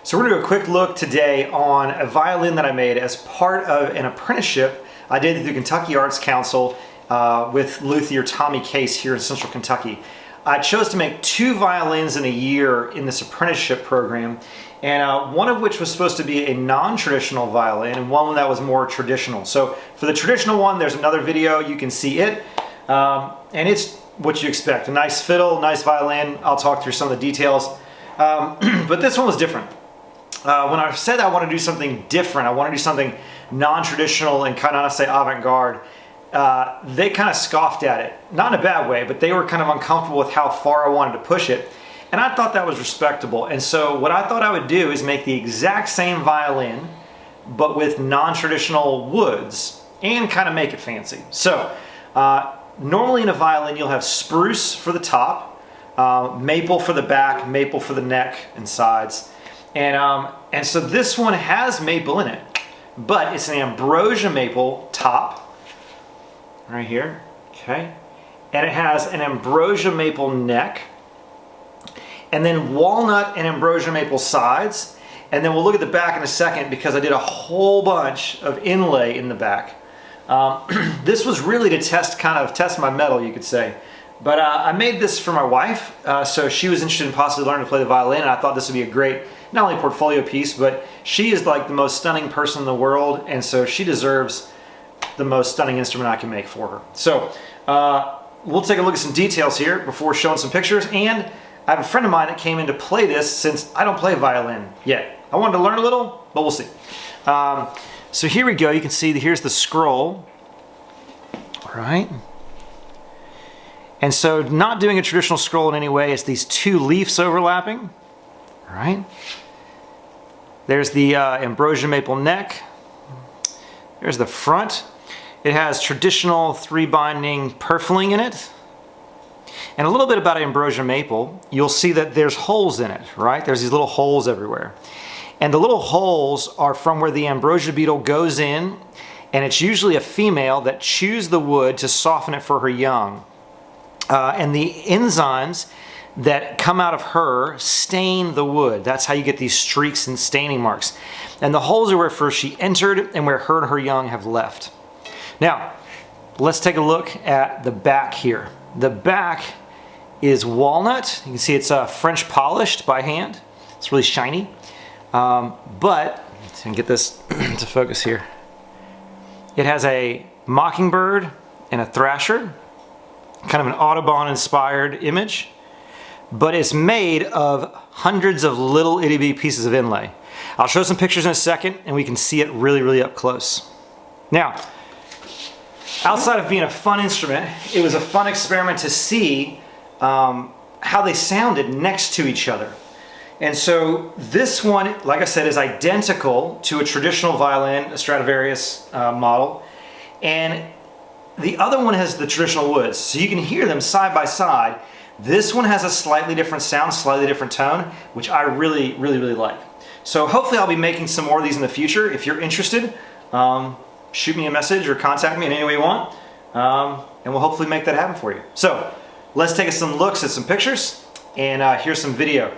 So we're going to do a quick look today on a violin that I made as part of an apprenticeship I did through the Kentucky Arts Council with luthier Tommy Case here in Central Kentucky. I chose to make 2 violins in a year in this apprenticeship program, and one of which was supposed to be a non-traditional violin and one that was more traditional. So for the traditional one, there's another video, you can see it, and it's what you expect. A nice fiddle, nice violin. I'll talk through some of the details, but this one was different. When I said I want to do something different, I want to do something non-traditional and kind of, I say, avant-garde, they kind of scoffed at it. Not in a bad way, but they were kind of uncomfortable with how far I wanted to push it. And I thought that was respectable. And so what I thought I would do is make the exact same violin, but with non-traditional woods, and kind of make it fancy. So normally in a violin, you'll have spruce for the top, maple for the back, maple for the neck and sides. And so this one has maple in it, but it's an ambrosia maple top, right here, okay? And it has an ambrosia maple neck, and then walnut and ambrosia maple sides. And then we'll look at the back in a second because I did a whole bunch of inlay in the back. This was really to test my metal, you could say. But I made this for my wife, so she was interested in possibly learning to play the violin, and I thought this would be a great, not only portfolio piece, but she is like the most stunning person in the world, and so she deserves the most stunning instrument I can make for her. So we'll take a look at some details here before showing some pictures, and I have a friend of mine that came in to play this since I don't play violin yet. I wanted to learn a little, but we'll see. So here we go. You can see here's the scroll. All right. And so not doing a traditional scroll in any way, it's these 2 leaves overlapping. All right. There's the ambrosia maple neck. There's the front. It has traditional 3-binding purfling in it. And a little bit about ambrosia maple, you'll see that there's holes in it, right? There's these little holes everywhere. And the little holes are from where the ambrosia beetle goes in, and it's usually a female that chews the wood to soften it for her young. And the enzymes that come out of her stain the wood. That's how you get these streaks and staining marks. And the holes are where first she entered and where her and her young have left. Now, let's take a look at the back here. The back is walnut. You can see it's French polished by hand. It's really shiny. But, let's see if I can get this to focus here. It has a Mockingbird and a Thrasher, kind of an Audubon-inspired image, but it's made of hundreds of little itty-bitty pieces of inlay. I'll show some pictures in a second, and we can see it really, really up close. Now, outside of being a fun instrument, it was a fun experiment to see how they sounded next to each other. And so this one, like I said, is identical to a traditional violin, a Stradivarius model, and the other one has the traditional woods. So you can hear them side by side. This one has a slightly different sound, slightly different tone, which I really, really, really like. So hopefully I'll be making some more of these in the future. If you're interested, shoot me a message or contact me in any way you want, and we'll hopefully make that happen for you. So let's take some looks at some pictures, and here's some video.